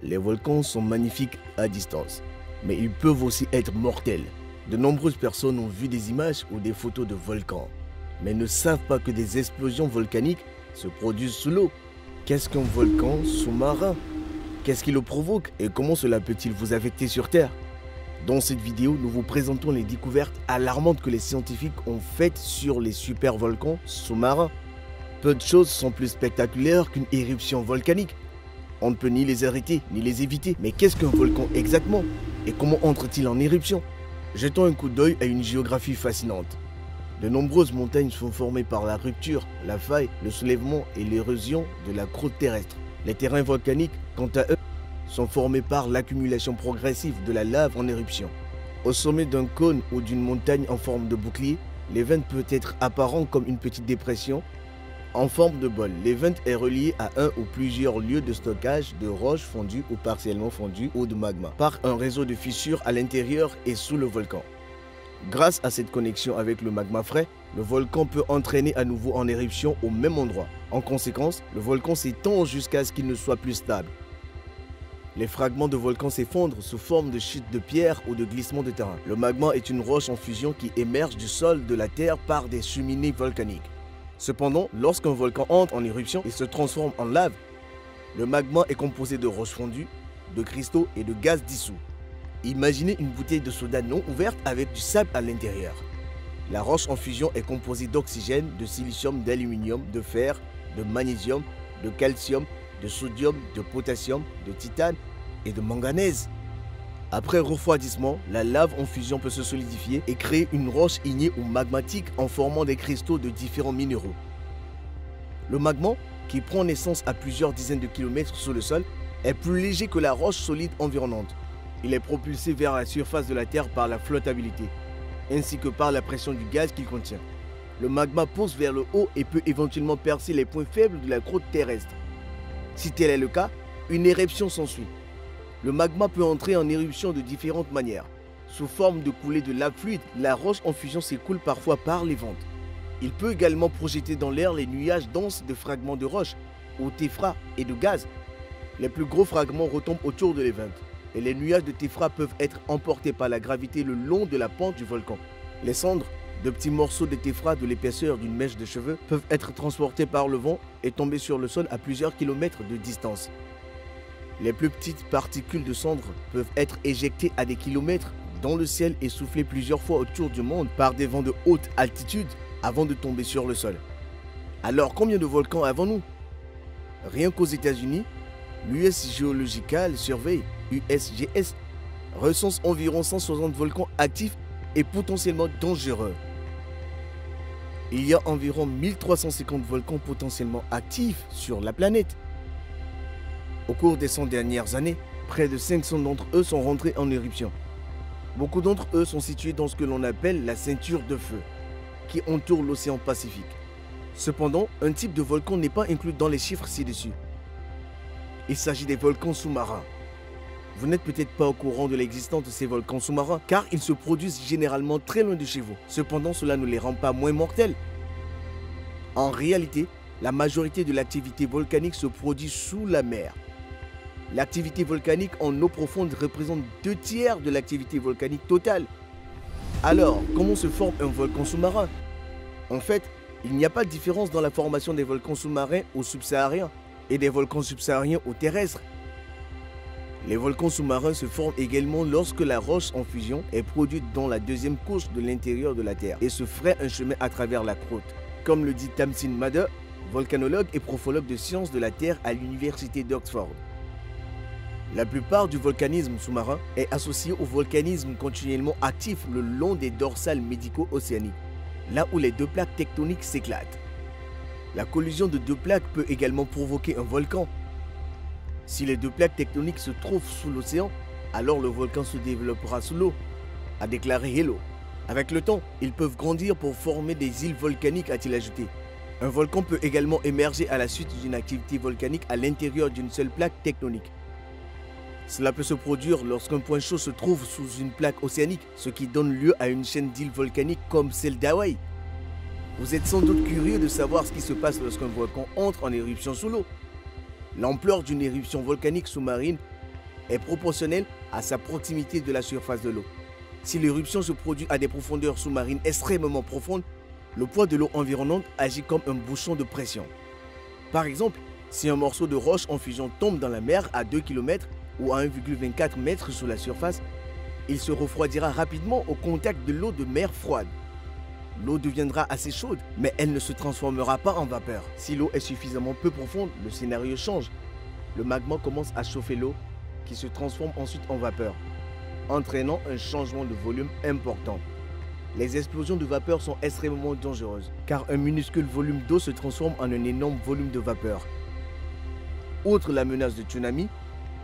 Les volcans sont magnifiques à distance, mais ils peuvent aussi être mortels. De nombreuses personnes ont vu des images ou des photos de volcans, mais ne savent pas que des explosions volcaniques se produisent sous l'eau. Qu'est-ce qu'un volcan sous-marin? Qu'est-ce qui le provoque et comment cela peut-il vous affecter sur Terre? Dans cette vidéo, nous vous présentons les découvertes alarmantes que les scientifiques ont faites sur les supervolcans sous-marins. Peu de choses sont plus spectaculaires qu'une éruption volcanique. On ne peut ni les arrêter, ni les éviter. Mais qu'est-ce qu'un volcan exactement? Et comment entre-t-il en éruption? Jetons un coup d'œil à une géographie fascinante. De nombreuses montagnes sont formées par la rupture, la faille, le soulèvement et l'érosion de la croûte terrestre. Les terrains volcaniques, quant à eux, sont formés par l'accumulation progressive de la lave en éruption. Au sommet d'un cône ou d'une montagne en forme de bouclier, l'événement peut être apparent comme une petite dépression en forme de bol. L'événement est relié à un ou plusieurs lieux de stockage de roches fondues ou partiellement fondues ou de magma par un réseau de fissures à l'intérieur et sous le volcan. Grâce à cette connexion avec le magma frais, le volcan peut entraîner à nouveau en éruption au même endroit. En conséquence, le volcan s'étend jusqu'à ce qu'il ne soit plus stable. Les fragments de volcan s'effondrent sous forme de chutes de pierre ou de glissements de terrain. Le magma est une roche en fusion qui émerge du sol de la Terre par des cheminées volcaniques. Cependant, lorsqu'un volcan entre en éruption et se transforme en lave, le magma est composé de roches fondues, de cristaux et de gaz dissous. Imaginez une bouteille de soda non ouverte avec du sable à l'intérieur. La roche en fusion est composée d'oxygène, de silicium, d'aluminium, de fer, de magnésium, de calcium, de sodium, de potassium, de titane et de manganèse. Après refroidissement, la lave en fusion peut se solidifier et créer une roche ignée ou magmatique en formant des cristaux de différents minéraux. Le magma, qui prend naissance à plusieurs dizaines de kilomètres sous le sol, est plus léger que la roche solide environnante. Il est propulsé vers la surface de la Terre par la flottabilité, ainsi que par la pression du gaz qu'il contient. Le magma pousse vers le haut et peut éventuellement percer les points faibles de la croûte terrestre. Si tel est le cas, une éruption s'ensuit. Le magma peut entrer en éruption de différentes manières. Sous forme de coulée de lave fluide, la roche en fusion s'écoule parfois par les ventes. Il peut également projeter dans l'air les nuages denses de fragments de roche, ou téphra et de gaz. Les plus gros fragments retombent autour de l'événement, et les nuages de téphra peuvent être emportés par la gravité le long de la pente du volcan. Les cendres, de petits morceaux de téphra de l'épaisseur d'une mèche de cheveux, peuvent être transportés par le vent et tomber sur le sol à plusieurs kilomètres de distance. Les plus petites particules de cendres peuvent être éjectées à des kilomètres dans le ciel et soufflées plusieurs fois autour du monde par des vents de haute altitude avant de tomber sur le sol. Alors combien de volcans avons-nous? Rien qu'aux États-Unis, l'US Geological Survey, USGS, recense environ 160 volcans actifs et potentiellement dangereux. Il y a environ 1350 volcans potentiellement actifs sur la planète. Au cours des 100 dernières années, près de 500 d'entre eux sont rentrés en éruption. Beaucoup d'entre eux sont situés dans ce que l'on appelle la ceinture de feu, qui entoure l'océan Pacifique. Cependant, un type de volcan n'est pas inclus dans les chiffres ci-dessus. Il s'agit des volcans sous-marins. Vous n'êtes peut-être pas au courant de l'existence de ces volcans sous-marins, car ils se produisent généralement très loin de chez vous. Cependant, cela ne les rend pas moins mortels. En réalité, la majorité de l'activité volcanique se produit sous la mer. L'activité volcanique en eau profonde représente 2/3 de l'activité volcanique totale. Alors, comment se forme un volcan sous-marin? En fait, il n'y a pas de différence dans la formation des volcans sous-marins ou subsahariens et des volcans subsahariens ou terrestres. Les volcans sous-marins se forment également lorsque la roche en fusion est produite dans la deuxième couche de l'intérieur de la Terre et se ferait un chemin à travers la croûte. Comme le dit Tamsin Mather, volcanologue et profologue de sciences de la Terre à l'université d'Oxford. La plupart du volcanisme sous-marin est associé au volcanisme continuellement actif le long des dorsales médico-océaniques, là où les deux plaques tectoniques s'éclatent. La collision de deux plaques peut également provoquer un volcan. Si les deux plaques tectoniques se trouvent sous l'océan, alors le volcan se développera sous l'eau, a déclaré Hello. Avec le temps, ils peuvent grandir pour former des îles volcaniques, a-t-il ajouté. Un volcan peut également émerger à la suite d'une activité volcanique à l'intérieur d'une seule plaque tectonique. Cela peut se produire lorsqu'un point chaud se trouve sous une plaque océanique, ce qui donne lieu à une chaîne d'îles volcaniques comme celle d'Hawaï. Vous êtes sans doute curieux de savoir ce qui se passe lorsqu'un volcan entre en éruption sous l'eau. L'ampleur d'une éruption volcanique sous-marine est proportionnel à sa proximité de la surface de l'eau. Si l'éruption se produit à des profondeurs sous-marines extrêmement profondes, le poids de l'eau environnante agit comme un bouchon de pression. Par exemple, si un morceau de roche en fusion tombe dans la mer à 2 km ou à 1,24 m sous la surface, il se refroidira rapidement au contact de l'eau de mer froide. L'eau deviendra assez chaude, mais elle ne se transformera pas en vapeur. Si l'eau est suffisamment peu profonde, le scénario change. Le magma commence à chauffer l'eau, qui se transforme ensuite en vapeur, entraînant un changement de volume important. Les explosions de vapeur sont extrêmement dangereuses, car un minuscule volume d'eau se transforme en un énorme volume de vapeur. Outre la menace de tsunami,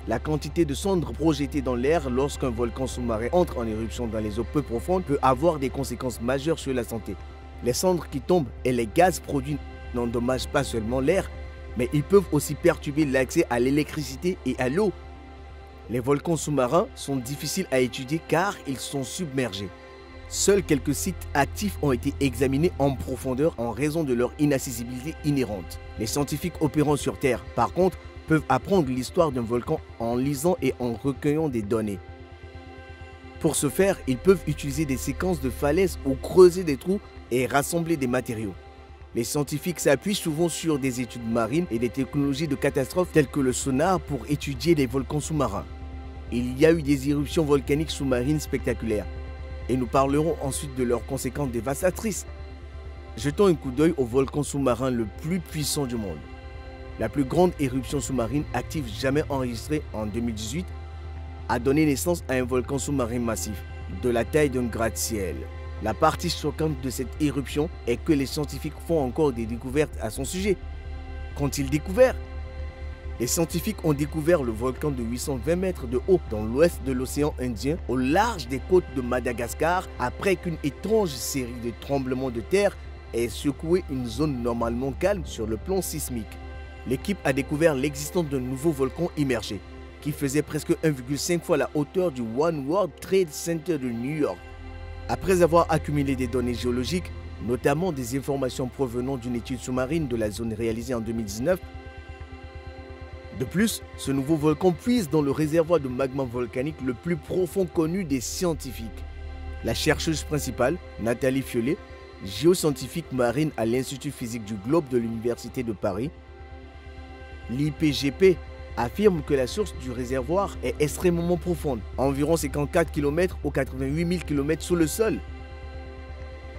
la quantité de cendres projetées dans l'air lorsqu'un volcan sous-marin entre en éruption dans les eaux peu profondes peut avoir des conséquences majeures sur la santé. Les cendres qui tombent et les gaz produits n'endommagent pas seulement l'air, mais ils peuvent aussi perturber l'accès à l'électricité et à l'eau. Les volcans sous-marins sont difficiles à étudier car ils sont submergés. Seuls quelques sites actifs ont été examinés en profondeur en raison de leur inaccessibilité inhérente. Les scientifiques opérant sur Terre, par contre, peuvent apprendre l'histoire d'un volcan en lisant et en recueillant des données. Pour ce faire, ils peuvent utiliser des séquences de falaises ou creuser des trous et rassembler des matériaux. Les scientifiques s'appuient souvent sur des études marines et des technologies de catastrophe telles que le sonar pour étudier les volcans sous-marins. Il y a eu des éruptions volcaniques sous-marines spectaculaires et nous parlerons ensuite de leurs conséquences dévastatrices. Jetons un coup d'œil au volcan sous-marin le plus puissant du monde. La plus grande éruption sous-marine active jamais enregistrée en 2018 a donné naissance à un volcan sous-marin massif de la taille d'un gratte-ciel. La partie choquante de cette éruption est que les scientifiques font encore des découvertes à son sujet. Qu'ont-ils découvert? Les scientifiques ont découvert le volcan de 820 mètres de haut dans l'ouest de l'océan Indien, au large des côtes de Madagascar, après qu'une étrange série de tremblements de terre ait secoué une zone normalement calme sur le plan sismique. L'équipe a découvert l'existence d'un nouveau volcan immergé, qui faisait presque 1,5 fois la hauteur du One World Trade Center de New York. Après avoir accumulé des données géologiques, notamment des informations provenant d'une étude sous-marine de la zone réalisée en 2019, de plus, ce nouveau volcan puise dans le réservoir de magma volcanique le plus profond connu des scientifiques. La chercheuse principale, Nathalie Fiollet, géoscientifique marine à l'Institut physique du globe de l'Université de Paris, l'IPGP, affirme que la source du réservoir est extrêmement profonde, environ 54 km ou 88 000 km sous le sol.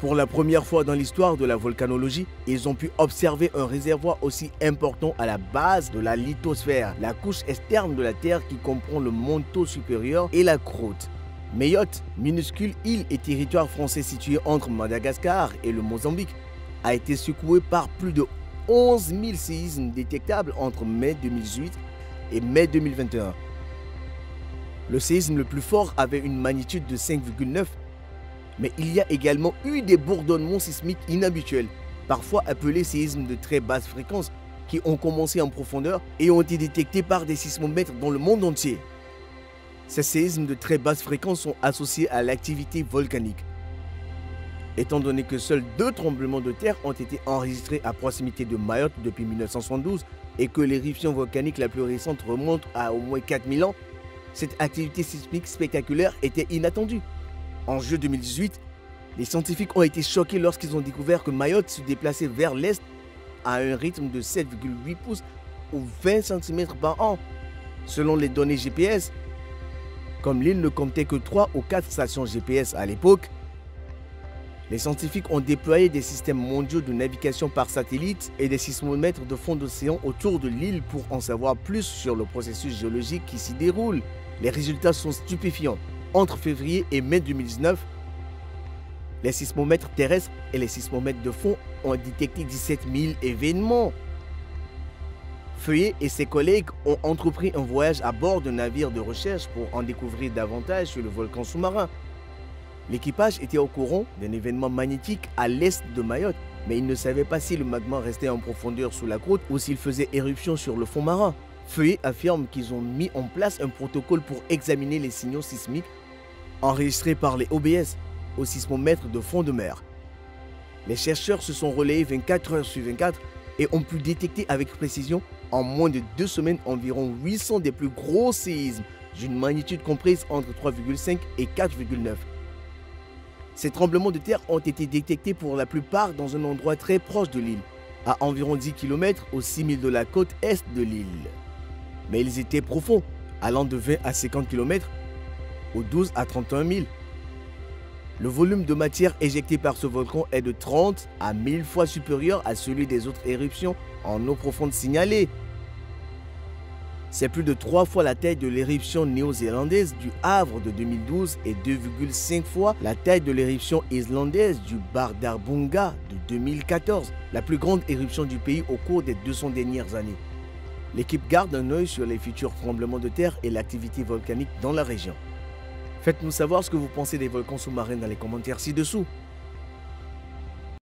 Pour la première fois dans l'histoire de la volcanologie, ils ont pu observer un réservoir aussi important à la base de la lithosphère, la couche externe de la Terre qui comprend le manteau supérieur et la croûte. Mayotte, minuscule île et territoire français situé entre Madagascar et le Mozambique, a été secoué par plus de 11 000 séismes détectables entre mai 2018 et mai 2021. Le séisme le plus fort avait une magnitude de 5,9, mais il y a également eu des bourdonnements sismiques inhabituels, parfois appelés séismes de très basse fréquence, qui ont commencé en profondeur et ont été détectés par des sismomètres dans le monde entier. Ces séismes de très basse fréquence sont associés à l'activité volcanique. Étant donné que seuls 2 tremblements de terre ont été enregistrés à proximité de Mayotte depuis 1972 et que l'éruption volcanique la plus récente remonte à au moins 4000 ans, cette activité sismique spectaculaire était inattendue. En juillet 2018, les scientifiques ont été choqués lorsqu'ils ont découvert que Mayotte se déplaçait vers l'est à un rythme de 7,8 pouces ou 20 cm par an. Selon les données GPS, comme l'île ne comptait que 3 ou 4 stations GPS à l'époque, les scientifiques ont déployé des systèmes mondiaux de navigation par satellite et des sismomètres de fond d'océan autour de l'île pour en savoir plus sur le processus géologique qui s'y déroule. Les résultats sont stupéfiants. Entre février et mai 2019, les sismomètres terrestres et les sismomètres de fond ont détecté 17 000 événements. Feuillet et ses collègues ont entrepris un voyage à bord d'un navire de recherche pour en découvrir davantage sur le volcan sous-marin. L'équipage était au courant d'un événement magnétique à l'est de Mayotte, mais ils ne savaient pas si le magma restait en profondeur sous la croûte ou s'il faisait éruption sur le fond marin. Feuillet affirme qu'ils ont mis en place un protocole pour examiner les signaux sismiques enregistrés par les OBS, au sismomètre de fond de mer. Les chercheurs se sont relayés 24 heures sur 24 et ont pu détecter avec précision en moins de 2 semaines environ 800 des plus gros séismes d'une magnitude comprise entre 3,5 et 4,9. Ces tremblements de terre ont été détectés pour la plupart dans un endroit très proche de l'île, à environ 10 km au 6 000 de la côte est de l'île. Mais ils étaient profonds, allant de 20 à 50 km ou 12 à 31 000. Le volume de matière éjectée par ce volcan est de 30 à 1000 fois supérieur à celui des autres éruptions en eau profonde signalées. C'est plus de 3 fois la taille de l'éruption néo-zélandaise du Havre de 2012 et 2,5 fois la taille de l'éruption islandaise du Bardarbunga de 2014, la plus grande éruption du pays au cours des 200 dernières années. L'équipe garde un œil sur les futurs tremblements de terre et l'activité volcanique dans la région. Faites-nous savoir ce que vous pensez des volcans sous-marins dans les commentaires ci-dessous.